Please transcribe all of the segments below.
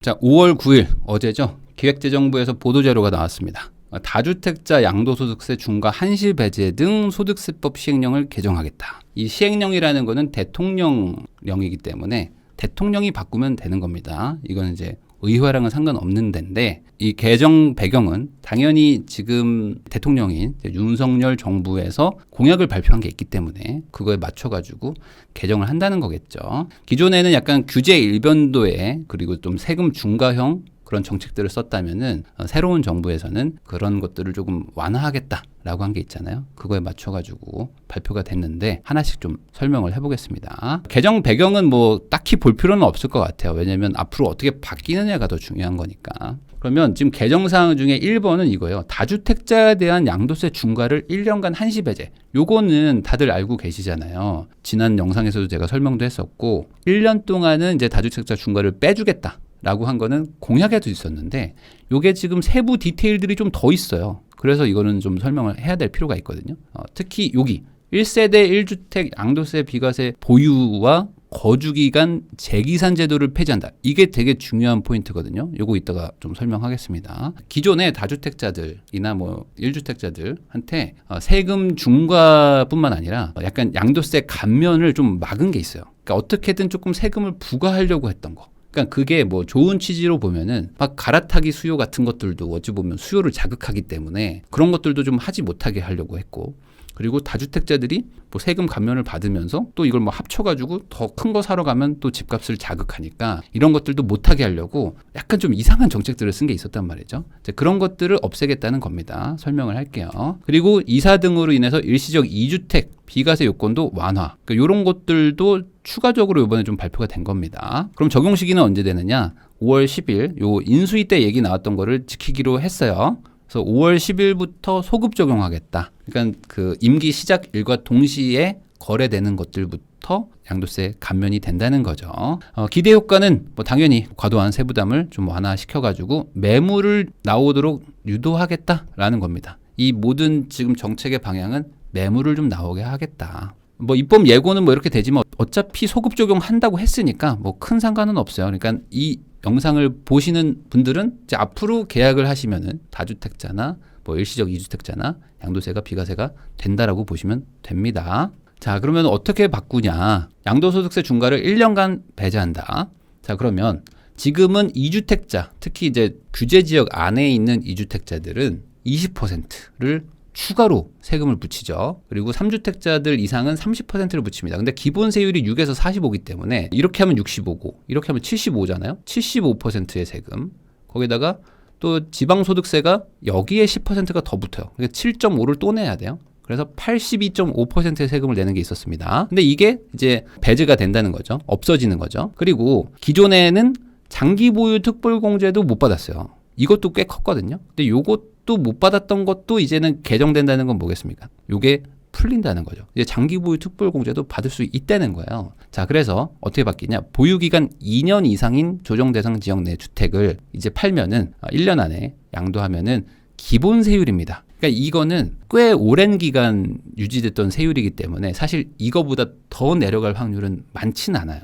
자, 5월 9일 어제죠. 기획재정부에서 보도자료가 나왔습니다. 다주택자 양도소득세 중과 한시 배제 등 소득세법 시행령을 개정하겠다. 이 시행령이라는 거는 대통령령이기 때문에 대통령이 바꾸면 되는 겁니다. 이건 이제 의회랑은 상관없는 데인데, 이 개정 배경은 당연히 지금 대통령인 윤석열 정부에서 공약을 발표한 게 있기 때문에 그거에 맞춰가지고 개정을 한다는 거겠죠. 기존에는 약간 규제 일변도에 그리고 좀 세금 중과형 그런 정책들을 썼다면은 새로운 정부에서는 그런 것들을 조금 완화하겠다라고 한 게 있잖아요. 그거에 맞춰가지고 발표가 됐는데 하나씩 좀 설명을 해보겠습니다. 개정 배경은 뭐 딱히 볼 필요는 없을 것 같아요. 왜냐하면 앞으로 어떻게 바뀌느냐가 더 중요한 거니까. 그러면 지금 개정사항 중에 1번은 이거예요. 다주택자에 대한 양도세 중과를 1년간 한시 배제. 요거는 다들 알고 계시잖아요. 지난 영상에서도 제가 설명도 했었고 1년 동안은 이제 다주택자 중과를 빼주겠다 라고 한 거는 공약에도 있었는데, 요게 지금 세부 디테일들이 좀 더 있어요. 그래서 이거는 좀 설명을 해야 될 필요가 있거든요. 특히 여기 1세대 1주택 양도세 비과세 보유와 거주기간 재기산 제도를 폐지한다. 이게 되게 중요한 포인트거든요. 요거 이따가 좀 설명하겠습니다. 기존의 다주택자들이나 뭐 1주택자들한테 세금 중과뿐만 아니라 약간 양도세 감면을 좀 막은 게 있어요. 그러니까 어떻게든 조금 세금을 부과하려고 했던 거. 그러니까 그게 뭐 좋은 취지로 보면은 막 갈아타기 수요 같은 것들도 어찌 보면 수요를 자극하기 때문에 그런 것들도 좀 하지 못하게 하려고 했고, 그리고 다주택자들이 뭐 세금 감면을 받으면서 또 이걸 뭐 합쳐가지고 더 큰 거 사러 가면 또 집값을 자극하니까 이런 것들도 못하게 하려고 약간 좀 이상한 정책들을 쓴 게 있었단 말이죠. 이제 그런 것들을 없애겠다는 겁니다. 설명을 할게요. 그리고 이사 등으로 인해서 일시적 2주택 비과세 요건도 완화. 그러니까 이런 것들도 추가적으로 이번에 좀 발표가 된 겁니다. 그럼 적용 시기는 언제 되느냐? 5월 10일 요 인수위 때 얘기 나왔던 거를 지키기로 했어요. 그래서 5월 10일부터 소급 적용하겠다. 그러니까 그 임기 시작 일과 동시에 거래되는 것들부터 양도세 감면이 된다는 거죠. 기대 효과는 뭐 당연히 과도한 세부담을 좀 완화시켜가지고 매물을 나오도록 유도하겠다라는 겁니다. 이 모든 지금 정책의 방향은 매물을 좀 나오게 하겠다. 뭐 입법 예고는 뭐 이렇게 되지만 어차피 소급 적용한다고 했으니까 뭐 큰 상관은 없어요. 그러니까 이 영상을 보시는 분들은 이제 앞으로 계약을 하시면은 다주택자나 뭐 일시적 이주택자나 양도세가 비과세가 된다라고 보시면 됩니다. 자, 그러면 어떻게 바꾸냐? 양도소득세 중과를 1년간 배제한다. 자, 그러면 지금은 이주택자, 특히 이제 규제 지역 안에 있는 이주택자들은 20%를 추가로 세금을 붙이죠. 그리고 3주택자들 이상은 30%를 붙입니다. 근데 기본 세율이 6에서 45이기 때문에 이렇게 하면 65고 이렇게 하면 75잖아요. 75%의 세금. 거기다가 또 지방소득세가 여기에 10%가 더 붙어요. 그러니까 7.5를 또 내야 돼요. 그래서 82.5%의 세금을 내는 게 있었습니다. 근데 이게 이제 배제가 된다는 거죠. 없어지는 거죠. 그리고 기존에는 장기 보유 특별공제도 못 받았어요. 이것도 꽤 컸거든요. 근데 요것도 못 받았던 것도 이제는 개정된다는 건 뭐겠습니까? 요게 풀린다는 거죠. 이제 장기 보유 특별공제도 받을 수 있다는 거예요. 자, 그래서 어떻게 바뀌냐? 보유기간 2년 이상인 조정 대상 지역 내 주택을 이제 팔면은 1년 안에 양도하면은 기본 세율입니다. 그러니까 이거는 꽤 오랜 기간 유지됐던 세율이기 때문에 사실 이거보다 더 내려갈 확률은 많진 않아요.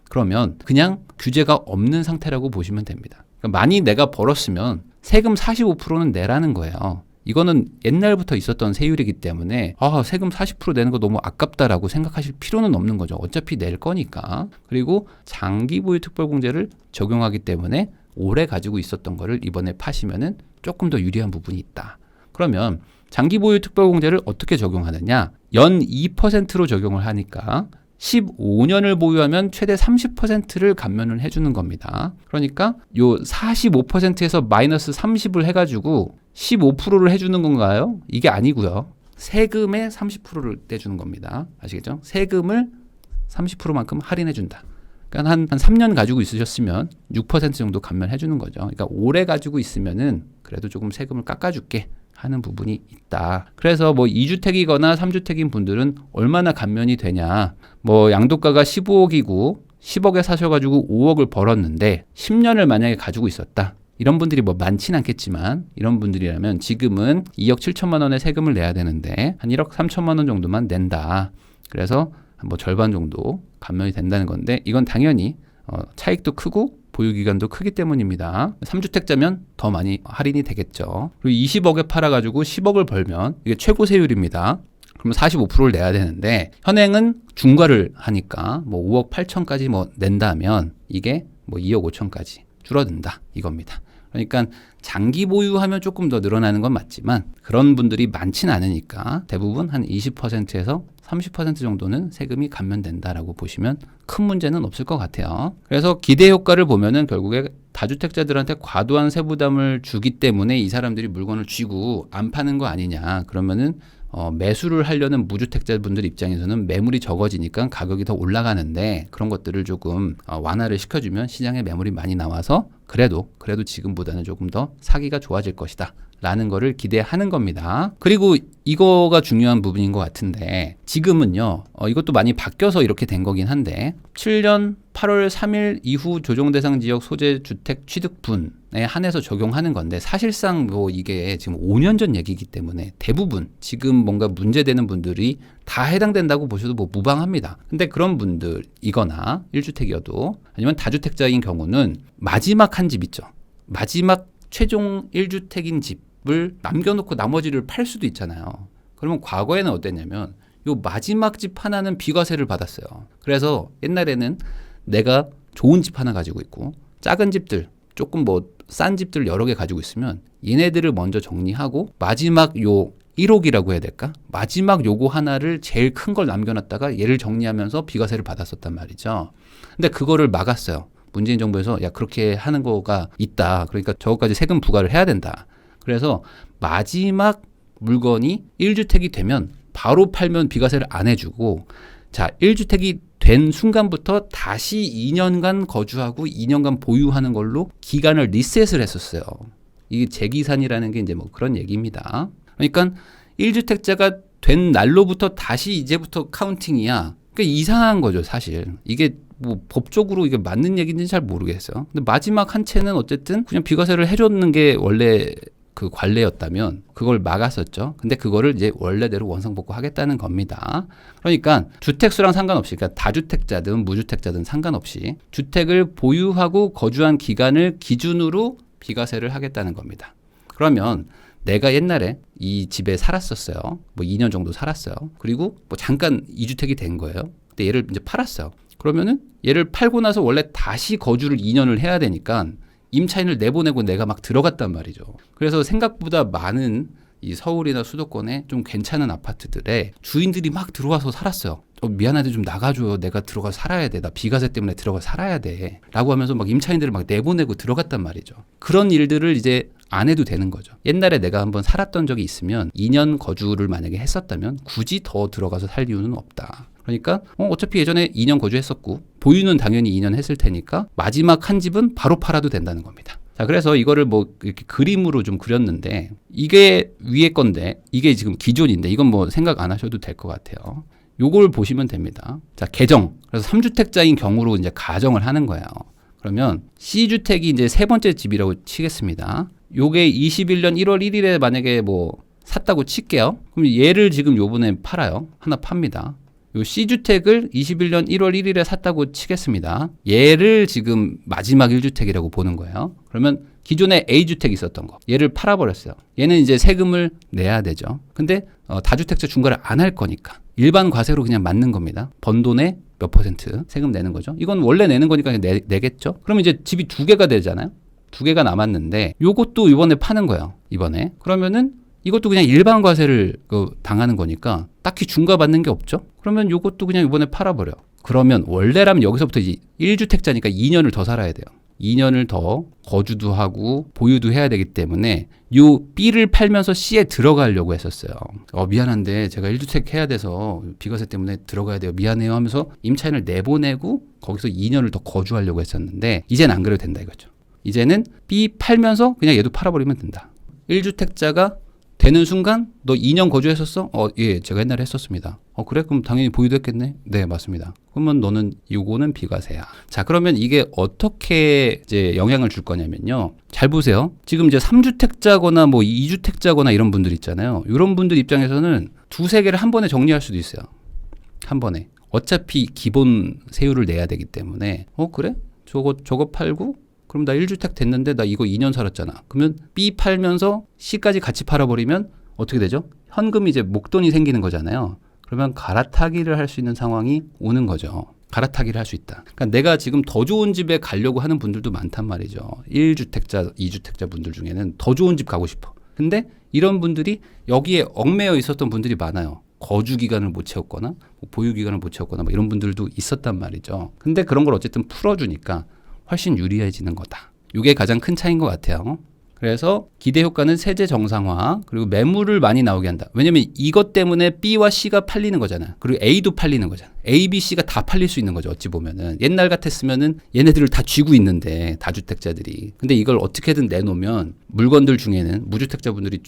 그러면 그냥 규제가 없는 상태라고 보시면 됩니다. 그러니까 많이 내가 벌었으면 세금 45%는 내라는 거예요. 이거는 옛날부터 있었던 세율이기 때문에 세금 40% 내는 거 너무 아깝다라고 생각하실 필요는 없는 거죠. 어차피 낼 거니까. 그리고 장기 보유 특별공제를 적용하기 때문에 오래 가지고 있었던 거를 이번에 파시면은 조금 더 유리한 부분이 있다. 그러면 장기 보유 특별공제를 어떻게 적용하느냐? 연 2%로 적용을 하니까 15년을 보유하면 최대 30%를 감면을 해주는 겁니다. 그러니까 요 45%에서 마이너스 30을 해가지고 15%를 해주는 건가요? 이게 아니고요. 세금의 30%를 떼주는 겁니다. 아시겠죠? 세금을 30%만큼 할인해준다. 그러니까 한 3년 가지고 있으셨으면 6% 정도 감면해주는 거죠. 그러니까 오래 가지고 있으면은 그래도 조금 세금을 깎아줄게 하는 부분이 있다. 그래서 뭐 2주택이거나 3주택인 분들은 얼마나 감면이 되냐. 뭐 양도가가 15억이고 10억에 사셔가지고 5억을 벌었는데 10년을 만약에 가지고 있었다. 이런 분들이 뭐 많진 않겠지만 이런 분들이라면 지금은 2억 7천만 원의 세금을 내야 되는데 한 1억 3천만 원 정도만 낸다. 그래서 뭐 절반 정도 감면이 된다는 건데 이건 당연히 차익도 크고 보유기간도 크기 때문입니다. 3주택자면 더 많이 할인이 되겠죠. 그리고 20억에 팔아가지고 10억을 벌면 이게 최고 세율입니다. 그러면 45%를 내야 되는데 현행은 중과를 하니까 뭐 5억 8천까지 뭐 낸다면 이게 뭐 2억 5천까지 줄어든다 이겁니다. 그러니까 장기 보유하면 조금 더 늘어나는 건 맞지만 그런 분들이 많지는 않으니까 대부분 한 20%에서 30% 정도는 세금이 감면된다라고 보시면 큰 문제는 없을 것 같아요. 그래서 기대 효과를 보면은 결국에 다주택자들한테 과도한 세부담을 주기 때문에 이 사람들이 물건을 쥐고 안 파는 거 아니냐. 그러면은 매수를 하려는 무주택자분들 입장에서는 매물이 적어지니까 가격이 더 올라가는데 그런 것들을 조금 완화를 시켜주면 시장에 매물이 많이 나와서 그래도 지금보다는 조금 더 사기가 좋아질 것이다 라는 거를 기대하는 겁니다. 그리고 이거가 중요한 부분인 것 같은데 지금은요 이것도 많이 바뀌어서 이렇게 된 거긴 한데 7년 8월 3일 이후 조정대상 지역 소재 주택 취득분에 한해서 적용하는 건데 사실상 뭐 이게 지금 5년 전 얘기이기 때문에 대부분 지금 뭔가 문제되는 분들이 다 해당된다고 보셔도 뭐 무방합니다. 근데 그런 분들이거나 1주택이어도 아니면 다주택자인 경우는 마지막 한 집 있죠. 마지막 최종 1주택인 집을 남겨놓고 나머지를 팔 수도 있잖아요. 그러면 과거에는 어땠냐면 요 마지막 집 하나는 비과세를 받았어요. 그래서 옛날에는 내가 좋은 집 하나 가지고 있고 작은 집들 조금 뭐 싼 집들 여러 개 가지고 있으면 얘네들을 먼저 정리하고 마지막 요 1억이라고 해야 될까? 마지막 요거 하나를 제일 큰 걸 남겨놨다가 얘를 정리하면서 비과세를 받았었단 말이죠. 근데 그거를 막았어요. 문재인 정부에서 야 그렇게 하는 거가 있다. 그러니까 저거까지 세금 부과를 해야 된다. 그래서 마지막 물건이 1주택이 되면 바로 팔면 비과세를 안 해주고 자 1주택이 된 순간부터 다시 2년간 거주하고 2년간 보유하는 걸로 기간을 리셋을 했었어요. 이게 재기산이라는 게 이제 뭐 그런 얘기입니다. 그러니까 1주택자가 된 날로부터 다시 이제부터 카운팅이야. 그러니까 이상한 거죠, 사실. 이게 뭐 법적으로 이게 맞는 얘기인지 잘 모르겠어요. 근데 마지막 한 채는 어쨌든 그냥 비과세를 해줬는 게 원래 그 관례였다면 그걸 막았었죠. 근데 그거를 이제 원래대로 원상복구하겠다는 겁니다. 그러니까 주택수랑 상관없이, 그러니까 다주택자든 무주택자든 상관없이 주택을 보유하고 거주한 기간을 기준으로 비과세를 하겠다는 겁니다. 그러면 내가 옛날에 이 집에 살았었어요. 뭐 2년 정도 살았어요. 그리고 뭐 잠깐 2주택이 된 거예요. 근데 얘를 이제 팔았어요. 그러면은 얘를 팔고 나서 원래 다시 거주를 2년을 해야 되니까 임차인을 내보내고 내가 막 들어갔단 말이죠. 그래서 생각보다 많은 이 서울이나 수도권에 좀 괜찮은 아파트들에 주인들이 막 들어와서 살았어요. 미안한데 좀 나가줘요. 내가 들어가서 살아야 돼. 나 비과세 때문에 들어가서 살아야 돼. 라고 하면서 막 임차인들을 막 내보내고 들어갔단 말이죠. 그런 일들을 이제 안 해도 되는 거죠. 옛날에 내가 한번 살았던 적이 있으면 2년 거주를 만약에 했었다면 굳이 더 들어가서 살 이유는 없다. 그러니까 어차피 예전에 2년 거주했었고 보유는 당연히 2년 했을 테니까 마지막 한 집은 바로 팔아도 된다는 겁니다. 자, 그래서 이거를 뭐 이렇게 그림으로 좀 그렸는데 이게 위에 건데 이게 지금 기존인데 이건 뭐 생각 안 하셔도 될 것 같아요. 요걸 보시면 됩니다. 자, 개정. 그래서 3주택자인 경우로 이제 가정을 하는 거예요. 그러면 C주택이 이제 세 번째 집이라고 치겠습니다. 요게 21년 1월 1일에 만약에 뭐 샀다고 칠게요. 그럼 얘를 지금 요번에 팔아요. 하나 팝니다. 요 C주택을 21년 1월 1일에 샀다고 치겠습니다. 얘를 지금 마지막 1주택이라고 보는 거예요. 그러면 기존에 A주택 있었던 거 얘를 팔아버렸어요. 얘는 이제 세금을 내야 되죠. 근데 다주택자 중과를 안 할 거니까 일반 과세로 그냥 맞는 겁니다. 번 돈의 몇 % 세금 내는 거죠. 이건 원래 내는 거니까 내겠죠. 그러면 이제 집이 두 개가 되잖아요. 두 개가 남았는데 요것도 이번에 파는 거예요. 이번에. 그러면은 이것도 그냥 일반 과세를 당하는 거니까 딱히 중과 받는 게 없죠. 그러면 이것도 그냥 이번에 팔아버려. 그러면 원래라면 여기서부터 이제 1주택자니까 2년을 더 살아야 돼요. 2년을 더 거주도 하고 보유도 해야 되기 때문에 요 B를 팔면서 C에 들어가려고 했었어요. 미안한데 제가 1주택 해야 돼서 비과세 때문에 들어가야 돼요. 미안해요 하면서 임차인을 내보내고 거기서 2년을 더 거주하려고 했었는데 이제는 안 그래도 된다 이거죠. 이제는 B 팔면서 그냥 얘도 팔아버리면 된다. 1주택자가 되는 순간 너 2년 거주했었어? 예, 제가 옛날에 했었습니다. 그래? 그럼 당연히 보유도 했겠네? 네, 맞습니다. 그러면 너는 요거는 비과세야. 자, 그러면 이게 어떻게 이제 영향을 줄 거냐면요. 잘 보세요. 지금 이제 3주택자거나 뭐 2주택자거나 이런 분들 있잖아요. 이런 분들 입장에서는 두세 개를 한 번에 정리할 수도 있어요. 한 번에. 어차피 기본 세율을 내야 되기 때문에 그래? 저거 팔고 그럼 나 1주택 됐는데 나 이거 2년 살았잖아. 그러면 B 팔면서 C까지 같이 팔아버리면 어떻게 되죠? 현금이 이제 목돈이 생기는 거잖아요. 그러면 갈아타기를 할 수 있는 상황이 오는 거죠. 갈아타기를 할 수 있다. 그러니까 내가 지금 더 좋은 집에 가려고 하는 분들도 많단 말이죠. 1주택자, 2주택자 분들 중에는 더 좋은 집 가고 싶어. 근데 이런 분들이 여기에 얽매여 있었던 분들이 많아요. 거주 기간을 못 채웠거나 뭐 보유 기간을 못 채웠거나 뭐 이런 분들도 있었단 말이죠. 근데 그런 걸 어쨌든 풀어주니까 훨씬 유리해지는 거다. 이게 가장 큰 차이인 것 같아요. 그래서 기대 효과는 세제 정상화, 그리고 매물을 많이 나오게 한다. 왜냐면 이것 때문에 B와 C가 팔리는 거잖아. 그리고 A도 팔리는 거잖아. A, B, C가 다 팔릴 수 있는 거죠. 어찌 보면은 옛날 같았으면은 얘네들을 다 쥐고 있는데 다주택자들이. 근데 이걸 어떻게든 내놓으면 물건들 중에는 무주택자분들이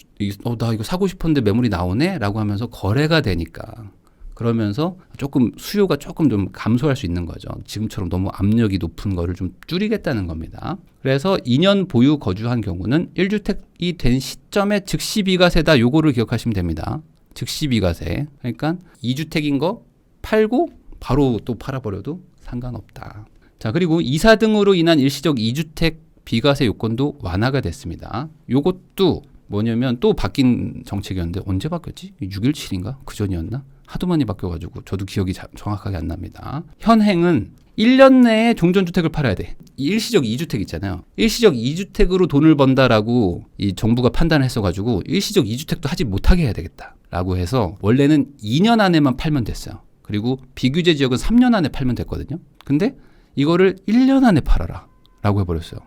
나 이거 사고 싶었는데 매물이 나오네라고 하면서 거래가 되니까. 그러면서 조금 수요가 조금 좀 감소할 수 있는 거죠. 지금처럼 너무 압력이 높은 거를 좀 줄이겠다는 겁니다. 그래서 2년 보유 거주한 경우는 1주택이 된 시점에 즉시 비과세다. 요거를 기억하시면 됩니다. 즉시 비과세. 그러니까 2주택인 거 팔고 바로 또 팔아버려도 상관없다. 자, 그리고 이사 등으로 인한 일시적 2주택 비과세 요건도 완화가 됐습니다. 요것도 뭐냐면 또 바뀐 정책이었는데 언제 바뀌었지? 6.17인가? 그 전이었나? 하도 많이 바뀌어가지고 저도 기억이 정확하게 안 납니다. 현행은 1년 내에 종전주택을 팔아야 돼. 일시적 2주택 있잖아요. 일시적 2주택으로 돈을 번다라고 이 정부가 판단을 했어가지고 일시적 2주택도 하지 못하게 해야 되겠다라고 해서 원래는 2년 안에만 팔면 됐어요. 그리고 비규제 지역은 3년 안에 팔면 됐거든요. 근데 이거를 1년 안에 팔아라 라고 해버렸어요.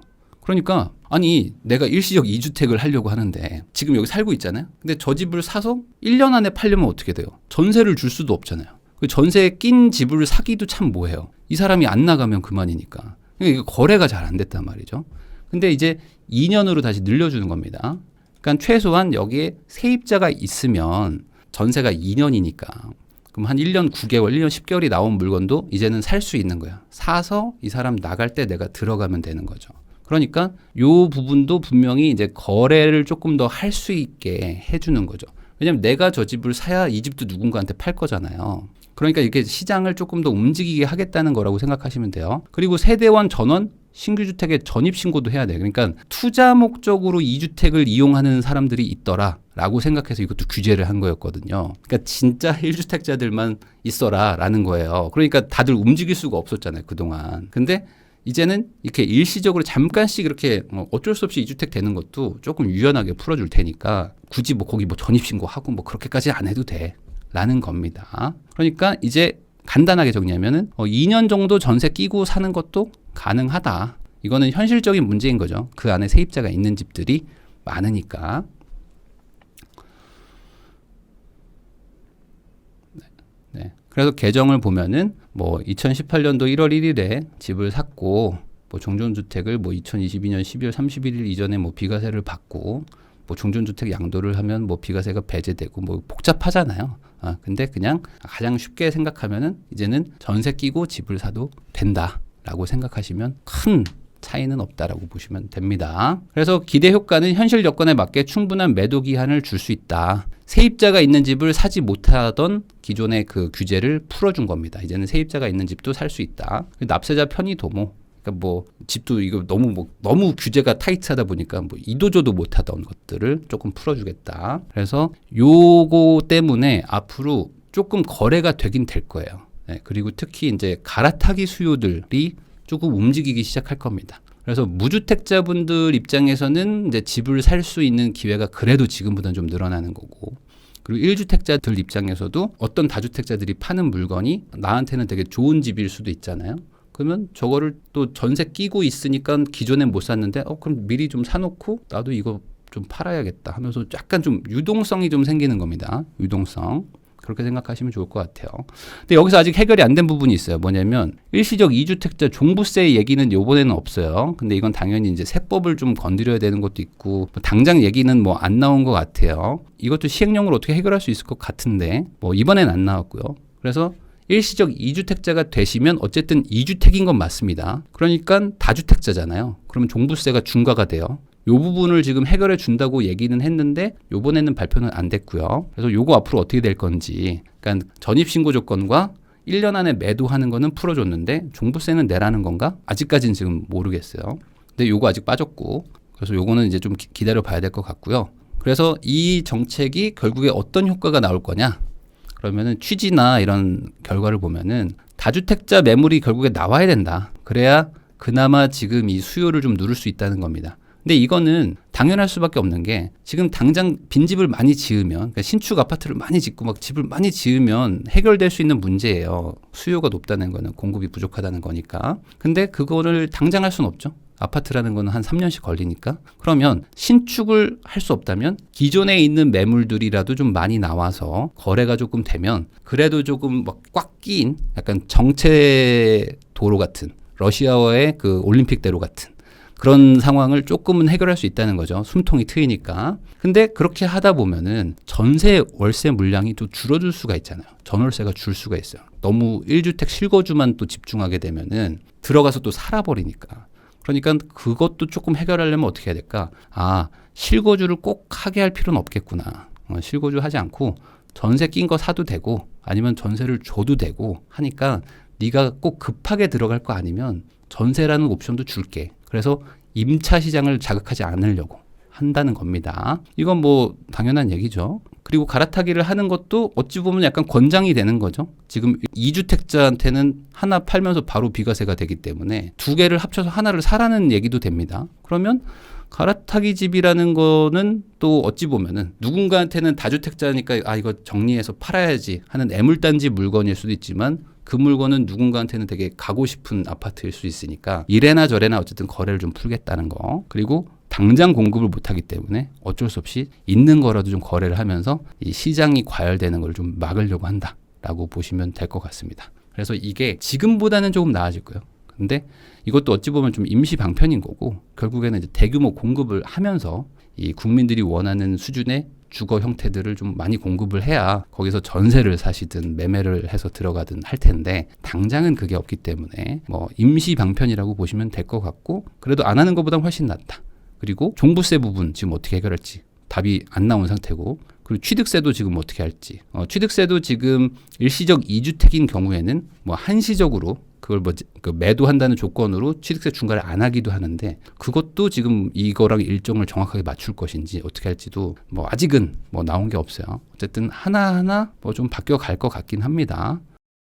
그러니까 아니 내가 일시적 2주택을 하려고 하는데 지금 여기 살고 있잖아요. 근데 저 집을 사서 1년 안에 팔려면 어떻게 돼요? 전세를 줄 수도 없잖아요. 그 전세에 낀 집을 사기도 참 뭐해요. 이 사람이 안 나가면 그만이니까. 그러니까 이거 거래가 잘 안 됐단 말이죠. 근데 이제 2년으로 다시 늘려주는 겁니다. 그러니까 최소한 여기에 세입자가 있으면 전세가 2년이니까 그럼 한 1년 9개월, 1년 10개월이 나온 물건도 이제는 살 수 있는 거야. 사서 이 사람 나갈 때 내가 들어가면 되는 거죠. 그러니까 요 부분도 분명히 이제 거래를 조금 더 할 수 있게 해주는 거죠. 왜냐면 내가 저 집을 사야 이 집도 누군가한테 팔 거잖아요. 그러니까 이렇게 시장을 조금 더 움직이게 하겠다는 거라고 생각하시면 돼요. 그리고 세대원 전원 신규주택에 전입신고도 해야 돼요. 그러니까 투자 목적으로 2주택을 이용하는 사람들이 있더라 라고 생각해서 이것도 규제를 한 거였거든요. 그러니까 진짜 1주택자들만 있어라 라는 거예요. 그러니까 다들 움직일 수가 없었잖아요, 그동안. 근데 이제는 이렇게 일시적으로 잠깐씩 이렇게 어쩔 수 없이 2주택 되는 것도 조금 유연하게 풀어줄 테니까 굳이 뭐 거기 뭐 전입신고하고 뭐 그렇게까지 안 해도 돼 라는 겁니다. 그러니까 이제 간단하게 정리하면은 2년 정도 전세 끼고 사는 것도 가능하다. 이거는 현실적인 문제인 거죠. 그 안에 세입자가 있는 집들이 많으니까. 네. 그래서 개정을 보면은 뭐 2018년도 1월 1일에 집을 샀고 뭐 종전주택을 뭐 2022년 12월 31일 이전에 뭐 비과세를 받고 뭐 종전주택 양도를 하면 뭐 비과세가 배제되고 뭐 복잡하잖아요. 근데 그냥 가장 쉽게 생각하면은 이제는 전세 끼고 집을 사도 된다라고 생각하시면 큰 차이는 없다라고 보시면 됩니다. 그래서 기대 효과는 현실 여건에 맞게 충분한 매도 기한을 줄 수 있다. 세입자가 있는 집을 사지 못하던 기존의 그 규제를 풀어준 겁니다. 이제는 세입자가 있는 집도 살 수 있다. 납세자 편의 도모. 그러니까 뭐 집도 이거 너무 규제가 타이트하다 보니까 뭐 이도저도 못하던 것들을 조금 풀어주겠다. 그래서 요거 때문에 앞으로 조금 거래가 되긴 될 거예요. 네, 그리고 특히 이제 갈아타기 수요들이 조금 움직이기 시작할 겁니다. 그래서 무주택자분들 입장에서는 이제 집을 살 수 있는 기회가 그래도 지금보다는 좀 늘어나는 거고, 그리고 1주택자들 입장에서도 어떤 다주택자들이 파는 물건이 나한테는 되게 좋은 집일 수도 있잖아요. 그러면 저거를 또 전세 끼고 있으니까 기존엔 못 샀는데 그럼 미리 좀 사놓고 나도 이거 좀 팔아야겠다 하면서 약간 좀 유동성이 좀 생기는 겁니다. 유동성. 그렇게 생각하시면 좋을 것 같아요. 근데 여기서 아직 해결이 안 된 부분이 있어요. 뭐냐면 일시적 2주택자 종부세 얘기는 요번에는 없어요. 근데 이건 당연히 이제 세법을 좀 건드려야 되는 것도 있고 당장 얘기는 뭐 안 나온 것 같아요. 이것도 시행령으로 어떻게 해결할 수 있을 것 같은데 뭐 이번엔 안 나왔고요. 그래서 일시적 2주택자가 되시면 어쨌든 2주택인 건 맞습니다. 그러니까 다주택자잖아요. 그러면 종부세가 중과가 돼요. 요 부분을 지금 해결해 준다고 얘기는 했는데 요번에는 발표는 안 됐고요. 그래서 요거 앞으로 어떻게 될 건지, 그러니까 전입신고 조건과 1년 안에 매도하는 거는 풀어줬는데 종부세는 내라는 건가? 아직까지는 지금 모르겠어요. 근데 요거 아직 빠졌고, 그래서 요거는 이제 좀 기다려 봐야 될 것 같고요. 그래서 이 정책이 결국에 어떤 효과가 나올 거냐? 그러면은 취지나 이런 결과를 보면은 다주택자 매물이 결국에 나와야 된다. 그래야 그나마 지금 이 수요를 좀 누를 수 있다는 겁니다. 근데 이거는 당연할 수밖에 없는 게 지금 당장 빈집을 많이 지으면, 그러니까 신축 아파트를 많이 짓고 막 집을 많이 지으면 해결될 수 있는 문제예요. 수요가 높다는 거는 공급이 부족하다는 거니까. 근데 그거를 당장 할 수는 없죠. 아파트라는 거는 한 3년씩 걸리니까. 그러면 신축을 할 수 없다면 기존에 있는 매물들이라도 좀 많이 나와서 거래가 조금 되면 그래도 조금 막 꽉 끼인 약간 정체 도로 같은, 러시아어의 그 올림픽대로 같은 그런 상황을 조금은 해결할 수 있다는 거죠. 숨통이 트이니까. 근데 그렇게 하다 보면은 전세 월세 물량이 또 줄어들 수가 있잖아요. 전월세가 줄 수가 있어요. 너무 1주택 실거주만 또 집중하게 되면은 들어가서 또 살아버리니까. 그러니까 그것도 조금 해결하려면 어떻게 해야 될까? 아, 실거주를 꼭 하게 할 필요는 없겠구나. 실거주 하지 않고 전세 낀 거 사도 되고 아니면 전세를 줘도 되고 하니까 네가 꼭 급하게 들어갈 거 아니면 전세라는 옵션도 줄게. 그래서 임차 시장을 자극하지 않으려고 한다는 겁니다. 이건 뭐 당연한 얘기죠. 그리고 갈아타기를 하는 것도 어찌 보면 약간 권장이 되는 거죠. 지금 2주택자한테는 하나 팔면서 바로 비과세가 되기 때문에 두 개를 합쳐서 하나를 사라는 얘기도 됩니다. 그러면 갈아타기 집이라는 거는 또 어찌 보면은 누군가한테는 다주택자니까 아 이거 정리해서 팔아야지 하는 애물단지 물건일 수도 있지만 그 물건은 누군가한테는 되게 가고 싶은 아파트일 수 있으니까 이래나 저래나 어쨌든 거래를 좀 풀겠다는 거. 그리고 당장 공급을 못하기 때문에 어쩔 수 없이 있는 거라도 좀 거래를 하면서 이 시장이 과열되는 걸 좀 막으려고 한다라고 보시면 될 것 같습니다. 그래서 이게 지금보다는 조금 나아질 거예요. 근데 이것도 어찌 보면 좀 임시 방편인 거고 결국에는 이제 대규모 공급을 하면서 이 국민들이 원하는 수준의 주거 형태들을 좀 많이 공급을 해야 거기서 전세를 사시든 매매를 해서 들어가든 할 텐데 당장은 그게 없기 때문에 뭐 임시 방편이라고 보시면 될 것 같고 그래도 안 하는 것보다 훨씬 낫다. 그리고 종부세 부분 지금 어떻게 해결할지 답이 안 나온 상태고 그리고 취득세도 지금 어떻게 할지 취득세도 지금 일시적 2주택인 경우에는 뭐 한시적으로 그걸 그 매도한다는 조건으로 취득세 중과를 안 하기도 하는데 그것도 지금 이거랑 일정을 정확하게 맞출 것인지 어떻게 할지도 뭐 아직은 뭐 나온 게 없어요. 어쨌든 하나하나 뭐 좀 바뀌어 갈 것 같긴 합니다.